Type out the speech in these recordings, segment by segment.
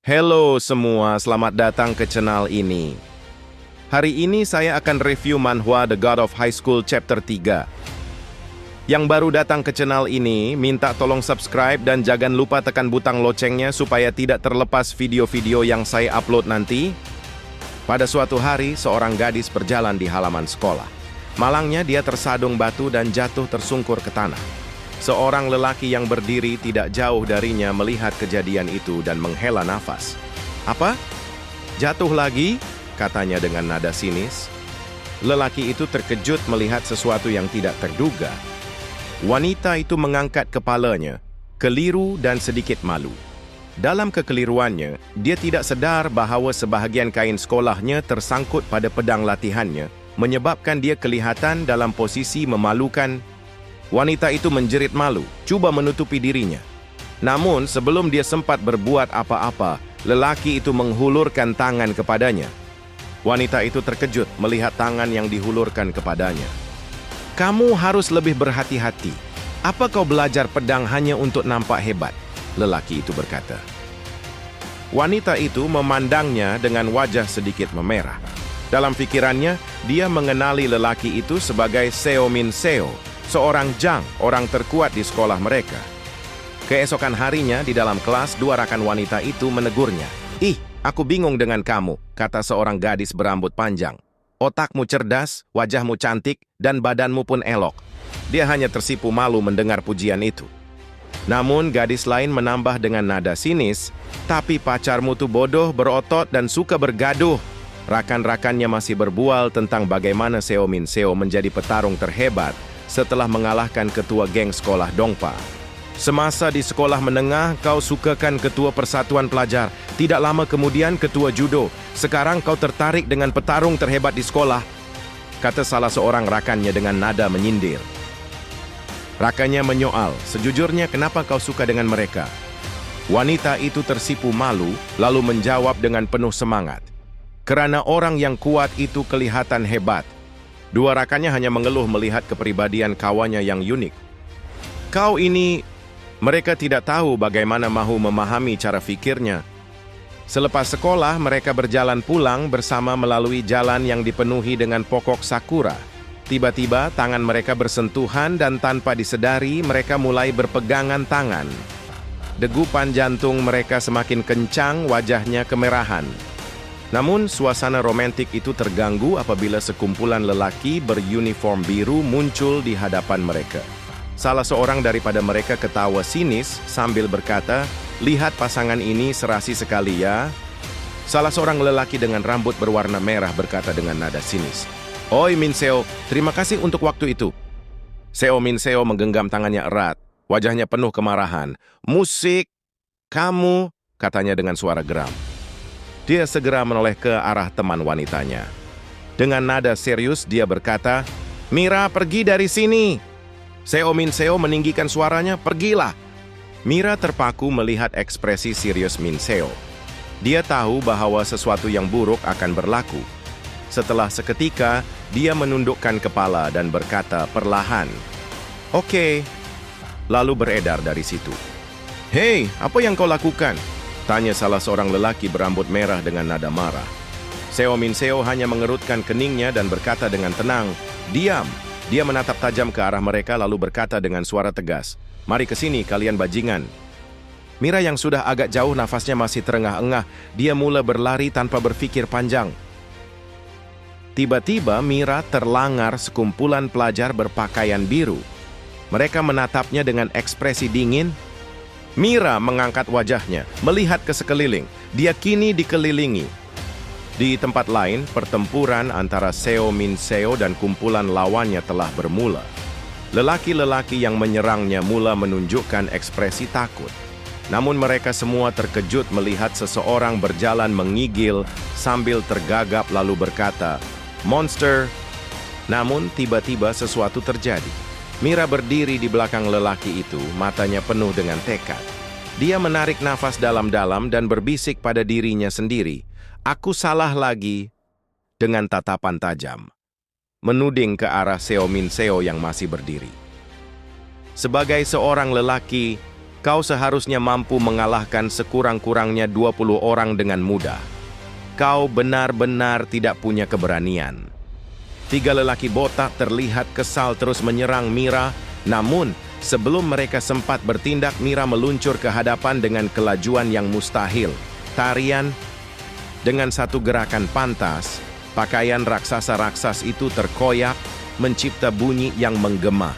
Halo semua, selamat datang ke channel ini. Hari ini saya akan review manhwa The God of High School Chapter 3. Yang baru datang ke channel ini, minta tolong subscribe dan jangan lupa tekan butang loncengnya supaya tidak terlepas video-video yang saya upload nanti. Pada suatu hari, seorang gadis berjalan di halaman sekolah. Malangnya dia tersadung batu dan jatuh tersungkur ke tanah. Seorang lelaki yang berdiri tidak jauh darinya melihat kejadian itu dan menghela nafas. "Apa? Jatuh lagi?" katanya dengan nada sinis. Lelaki itu terkejut melihat sesuatu yang tidak terduga. Wanita itu mengangkat kepalanya, keliru dan sedikit malu. Dalam kekeliruannya, dia tidak sadar bahawa sebahagian kain sekolahnya tersangkut pada pedang latihannya, menyebabkan dia kelihatan dalam posisi memalukan. Wanita itu menjerit malu, cuba menutupi dirinya. Namun, sebelum dia sempat berbuat apa-apa, lelaki itu menghulurkan tangan kepadanya. Wanita itu terkejut melihat tangan yang dihulurkan kepadanya. "Kamu harus lebih berhati-hati. Apa kau belajar pedang hanya untuk nampak hebat?" lelaki itu berkata. Wanita itu memandangnya dengan wajah sedikit memerah. Dalam pikirannya, dia mengenali lelaki itu sebagai Seo Min Seo, seorang jang, orang terkuat di sekolah mereka. Keesokan harinya di dalam kelas, dua rakan wanita itu menegurnya. "Ih, aku bingung dengan kamu," kata seorang gadis berambut panjang. "Otakmu cerdas, wajahmu cantik, dan badanmu pun elok." Dia hanya tersipu malu mendengar pujian itu. Namun gadis lain menambah dengan nada sinis, "Tapi pacarmu tuh bodoh, berotot, dan suka bergaduh." Rakan-rakannya masih berbual tentang bagaimana Seo Min Seo menjadi petarung terhebat setelah mengalahkan ketua geng sekolah Dongpa. "Semasa di sekolah menengah, kau sukakan ketua persatuan pelajar. Tidak lama kemudian ketua judo. Sekarang kau tertarik dengan petarung terhebat di sekolah," kata salah seorang rakannya dengan nada menyindir. Rakannya menyoal, "Sejujurnya kenapa kau suka dengan mereka?" Wanita itu tersipu malu, lalu menjawab dengan penuh semangat, "Kerana orang yang kuat itu kelihatan hebat." Dua rakannya hanya mengeluh melihat kepribadian kawannya yang unik. "Kau ini..." Mereka tidak tahu bagaimana mahu memahami cara fikirnya. Selepas sekolah, mereka berjalan pulang bersama melalui jalan yang dipenuhi dengan pokok sakura. Tiba-tiba, tangan mereka bersentuhan dan tanpa disedari, mereka mulai berpegangan tangan. Degupan jantung mereka semakin kencang, wajahnya kemerahan. Namun, suasana romantik itu terganggu apabila sekumpulan lelaki beruniform biru muncul di hadapan mereka. Salah seorang daripada mereka ketawa sinis sambil berkata, "Lihat pasangan ini serasi sekali ya." Salah seorang lelaki dengan rambut berwarna merah berkata dengan nada sinis, "Oi Min Seo, terima kasih untuk waktu itu." Seo Min Seo menggenggam tangannya erat, wajahnya penuh kemarahan. "Musik, kamu," katanya dengan suara geram. Dia segera menoleh ke arah teman wanitanya. Dengan nada serius dia berkata, "Mira, pergi dari sini." Seo Min Seo meninggikan suaranya, "Pergilah." Mira terpaku melihat ekspresi serius Min Seo. Dia tahu bahwa sesuatu yang buruk akan berlaku. Setelah seketika, dia menundukkan kepala dan berkata perlahan, "Oke." Lalu beredar dari situ. "Hei, apa yang kau lakukan?" tanya salah seorang lelaki berambut merah dengan nada marah. Seo Min Seo hanya mengerutkan keningnya dan berkata dengan tenang, "Diam." Dia menatap tajam ke arah mereka lalu berkata dengan suara tegas, "Mari ke sini kalian bajingan." Mira yang sudah agak jauh nafasnya masih terengah-engah, dia mula berlari tanpa berfikir panjang. Tiba-tiba Mira terlangar sekumpulan pelajar berpakaian biru. Mereka menatapnya dengan ekspresi dingin. Mira mengangkat wajahnya, melihat ke sekeliling. Dia kini dikelilingi. Di tempat lain, pertempuran antara Seo Min Seo dan kumpulan lawannya telah bermula. Lelaki-lelaki yang menyerangnya mula menunjukkan ekspresi takut. Namun mereka semua terkejut melihat seseorang berjalan mengigil sambil tergagap lalu berkata, "Monster!" Namun tiba-tiba sesuatu terjadi. Mira berdiri di belakang lelaki itu, matanya penuh dengan tekad. Dia menarik nafas dalam-dalam dan berbisik pada dirinya sendiri, "Aku salah lagi," dengan tatapan tajam, menuding ke arah Seo Min Seo yang masih berdiri. Sebagai seorang lelaki, Kau seharusnya mampu mengalahkan sekurang-kurangnya 20 orang dengan mudah. Kau benar-benar tidak punya keberanian. 3 lelaki botak terlihat kesal terus menyerang Mira, namun sebelum mereka sempat bertindak, Mira meluncur ke hadapan dengan kelajuan yang mustahil. Tarian dengan satu gerakan pantas, pakaian raksasa-raksas itu terkoyak, mencipta bunyi yang menggema.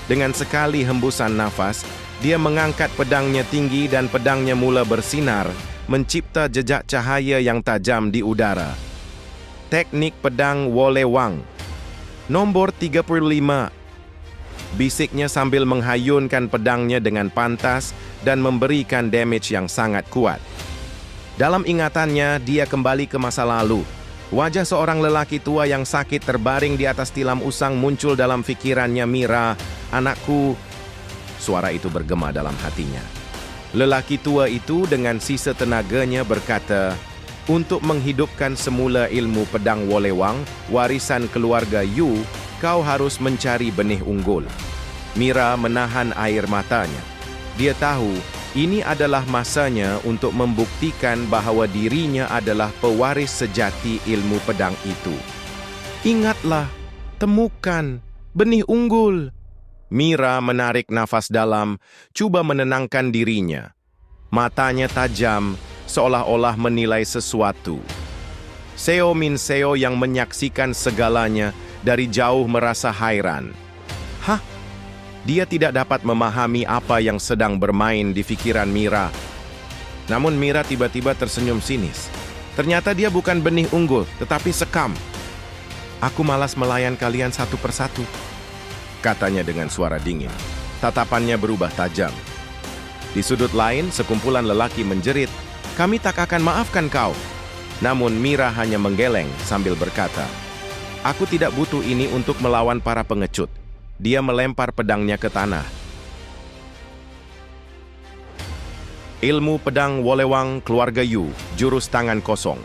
Dengan sekali hembusan nafas, dia mengangkat pedangnya tinggi dan pedangnya mula bersinar, mencipta jejak cahaya yang tajam di udara. Teknik pedang Wolewang. Nomor 35. Bisiknya sambil menghayunkan pedangnya dengan pantas dan memberikan damage yang sangat kuat. Dalam ingatannya, dia kembali ke masa lalu. Wajah seorang lelaki tua yang sakit terbaring di atas tilam usang muncul dalam pikirannya. Mira, anakku. Suara itu bergema dalam hatinya. Lelaki tua itu dengan sisa tenaganya berkata, untuk menghidupkan semula ilmu pedang Wolewang, warisan keluarga Yu, kau harus mencari benih unggul. Mira menahan air matanya. Dia tahu ini adalah masanya untuk membuktikan bahwa dirinya adalah pewaris sejati ilmu pedang itu. Ingatlah, temukan benih unggul. Mira menarik nafas dalam, coba menenangkan dirinya. Matanya tajam, seolah-olah menilai sesuatu. Seo Min Seo yang menyaksikan segalanya dari jauh merasa hairan. Hah? Dia tidak dapat memahami apa yang sedang bermain di pikiran Mira. Namun Mira tiba-tiba tersenyum sinis. Ternyata dia bukan benih unggul, tetapi sekam. Aku malas melayan kalian satu persatu, katanya dengan suara dingin. Tatapannya berubah tajam. Di sudut lain, sekumpulan lelaki menjerit, kami tak akan maafkan kau. Namun Mira hanya menggeleng sambil berkata, aku tidak butuh ini untuk melawan para pengecut. Dia melempar pedangnya ke tanah. Ilmu pedang Wolewang keluarga Yu, jurus tangan kosong.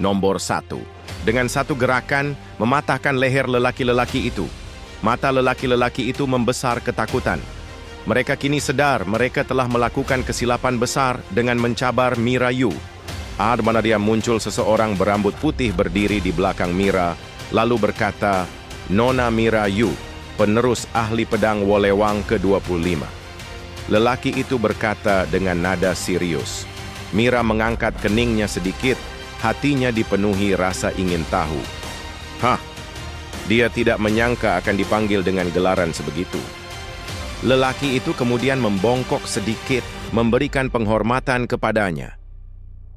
Nomor 1. Dengan satu gerakan, mematahkan leher lelaki-lelaki itu. Mata lelaki-lelaki itu membesar ketakutan. Mereka kini sadar mereka telah melakukan kesilapan besar dengan mencabar Mira Yu. Di mana dia muncul seseorang berambut putih berdiri di belakang Mira, lalu berkata, Nona Mira Yu, penerus ahli pedang Wolewang ke-25. Lelaki itu berkata dengan nada serius. Mira mengangkat keningnya sedikit, hatinya dipenuhi rasa ingin tahu. Hah, dia tidak menyangka akan dipanggil dengan gelaran sebegitu. Lelaki itu kemudian membongkok sedikit, memberikan penghormatan kepadanya.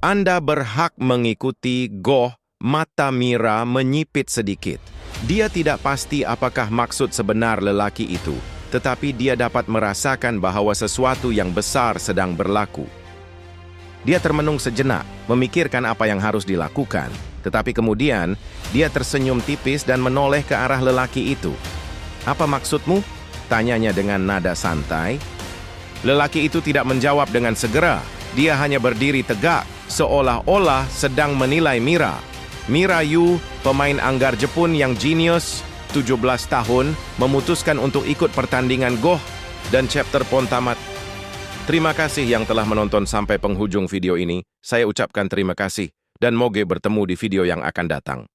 Anda berhak mengikuti Goh. Mata Mira menyipit sedikit. Dia tidak pasti apakah maksud sebenar lelaki itu, tetapi dia dapat merasakan bahwa sesuatu yang besar sedang berlaku. Dia termenung sejenak, memikirkan apa yang harus dilakukan, tetapi kemudian dia tersenyum tipis dan menoleh ke arah lelaki itu. Apa maksudmu? Tanyanya dengan nada santai. Lelaki itu tidak menjawab dengan segera. Dia hanya berdiri tegak, seolah-olah sedang menilai Mira. Mira Yu, pemain anggar Jepun yang jenius, 17 tahun, memutuskan untuk ikut pertandingan Goh dan chapter pon tamat. Terima kasih yang telah menonton sampai penghujung video ini. Saya ucapkan terima kasih dan moga bertemu di video yang akan datang.